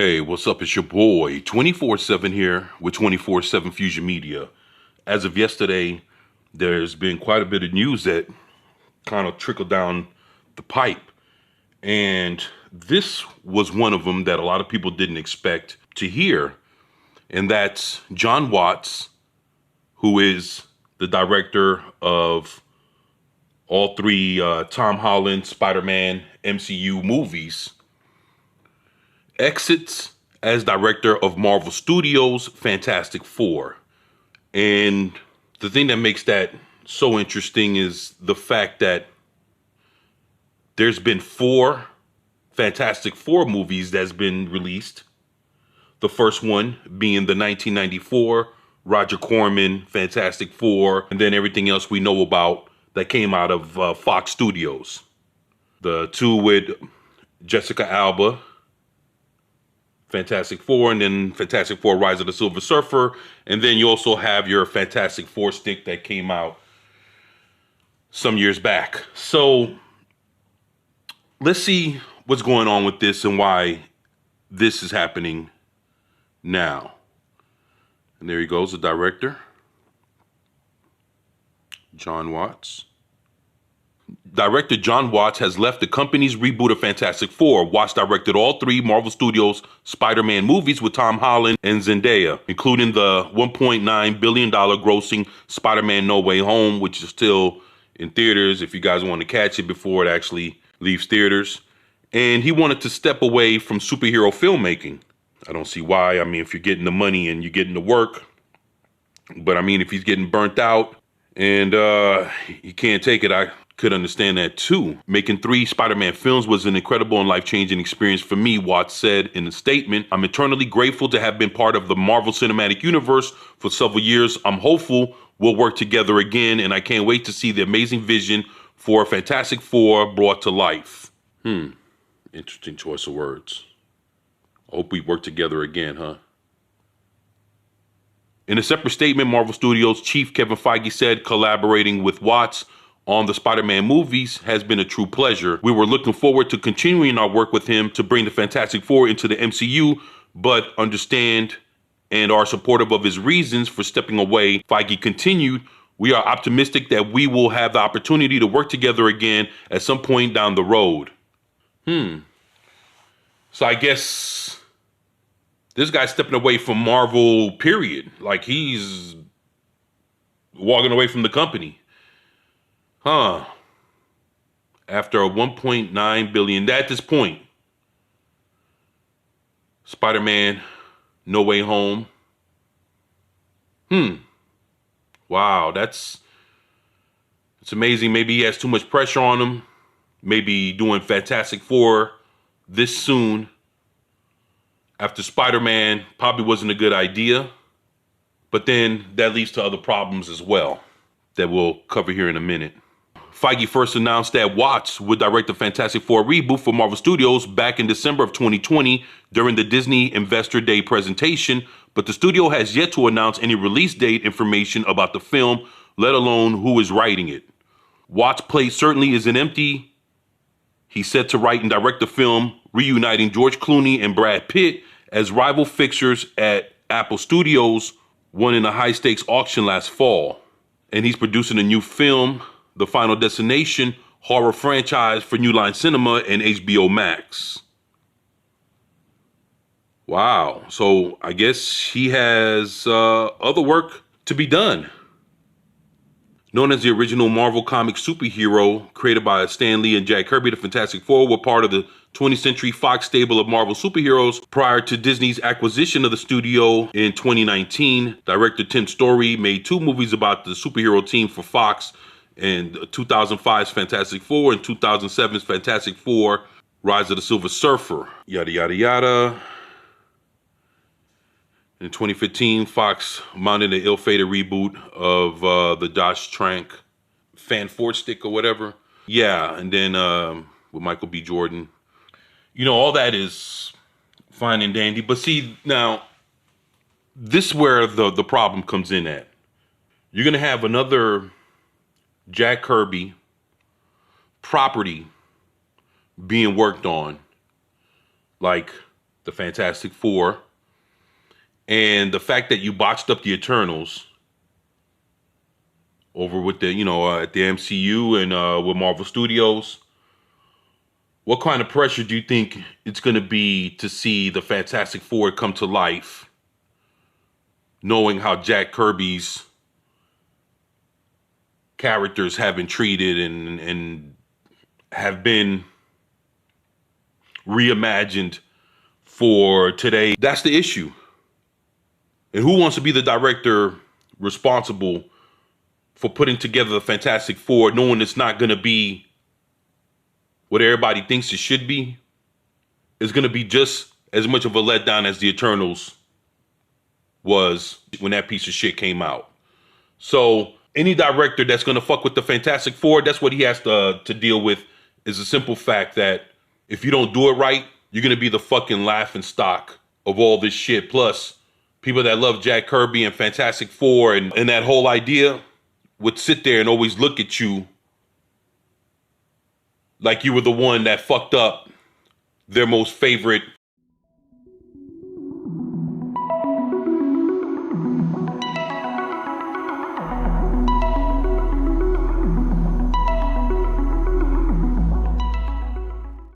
Hey, what's up? It's your boy, 24/7 here with 24/7 Fusion Media. As of yesterday, there's been quite a bit of news that kind of trickled down the pipe. And this was one of them that a lot of people didn't expect to hear. And that's Jon Watts, who is the director of all three Tom Holland Spider-Man MCU movies, exits as director of Marvel Studios' Fantastic Four. And the thing that makes that so interesting is the fact that there's been four Fantastic Four movies that's been released. The first one being the 1994 Roger Corman Fantastic Four, and then everything else we know about that came out of Fox Studios. The two with Jessica Alba, Fantastic Four, and then Fantastic Four Rise of the Silver Surfer. And then you also have your Fantastic Four stick that came out some years back. So let's see what's going on with this and why this is happening now. And there he goes, the director, Jon Watts. Director Jon Watts has left the company's reboot of Fantastic Four. Watts directed all three Marvel Studios Spider-Man movies with Tom Holland and Zendaya, including the $1.9 billion grossing Spider-Man No Way Home, which is still in theaters if you guys want to catch it before it actually leaves theaters. And he wanted to step away from superhero filmmaking. I don't see why. I mean, if you're getting the money and you're getting the work. But I mean, if he's getting burnt out and he can't take it, I could understand that too. Making three Spider-Man films was an incredible and life-changing experience for me, Watts said in a statement. I'm eternally grateful to have been part of the Marvel Cinematic Universe for several years. I'm hopeful we'll work together again, and I can't wait to see the amazing vision for Fantastic Four brought to life. Interesting choice of words. Hope we work together again, huh? In a separate statement, Marvel Studios chief Kevin Feige said collaborating with Watts on the Spider-Man movies has been a true pleasure. We were looking forward to continuing our work with him to bring the Fantastic Four into the MCU, but understand and are supportive of his reasons for stepping away. Feige continued, we are optimistic that we will have the opportunity to work together again at some point down the road. So I guess this guy's stepping away from Marvel, period. Like he's walking away from the company. After a $1.9 billion, at this point, Spider-Man, No Way Home. Wow, it's amazing. Maybe he has too much pressure on him. Maybe doing Fantastic Four this soon after Spider-Man probably wasn't a good idea. But then that leads to other problems as well that we'll cover here in a minute. Feige first announced that Watts would direct the Fantastic Four reboot for Marvel Studios back in December of 2020 during the Disney Investor Day presentation, but the studio has yet to announce any release date information about the film, let alone who is writing it. Watts' plate certainly isn't empty. He's set to write and direct the film, reuniting George Clooney and Brad Pitt as rival fixtures at Apple Studios, won in a high-stakes auction last fall. And he's producing a new film, The Final Destination, horror franchise for New Line Cinema and HBO Max. Wow. So I guess he has other work to be done. Known as the original Marvel comic superhero created by Stan Lee and Jack Kirby, the Fantastic Four were part of the 20th Century Fox stable of Marvel superheroes prior to Disney's acquisition of the studio in 2019. Director Tim Story made two movies about the superhero team for Fox, and 2005's Fantastic Four and 2007's Fantastic Four Rise of the Silver Surfer. Yada, yada, yada. In 2015, Fox mounted an ill-fated reboot of the Josh Trank Fan Ford stick or whatever. Yeah, and then with Michael B. Jordan. You know, all that is fine and dandy. But see, now, this is where the problem comes in at. You're going to have another Jack Kirby property being worked on, like the Fantastic Four, and the fact that you botched up the Eternals over with the, at the MCU and with Marvel Studios. What kind of pressure do you think it's going to be to see the Fantastic Four come to life, knowing how Jack Kirby's characters have been treated and have been reimagined for today? That's the issue. And who wants to be the director responsible for putting together the Fantastic Four, knowing it's not going to be what everybody thinks it should be? It's going to be just as much of a letdown as the Eternals was when that piece of shit came out. So any director that's going to fuck with the Fantastic Four, that's what he has to deal with, is the simple fact that if you don't do it right, you're going to be the fucking laughing stock of all this shit. Plus, people that love Jack Kirby and Fantastic Four and that whole idea would sit there and always look at you like you were the one that fucked up their most favorite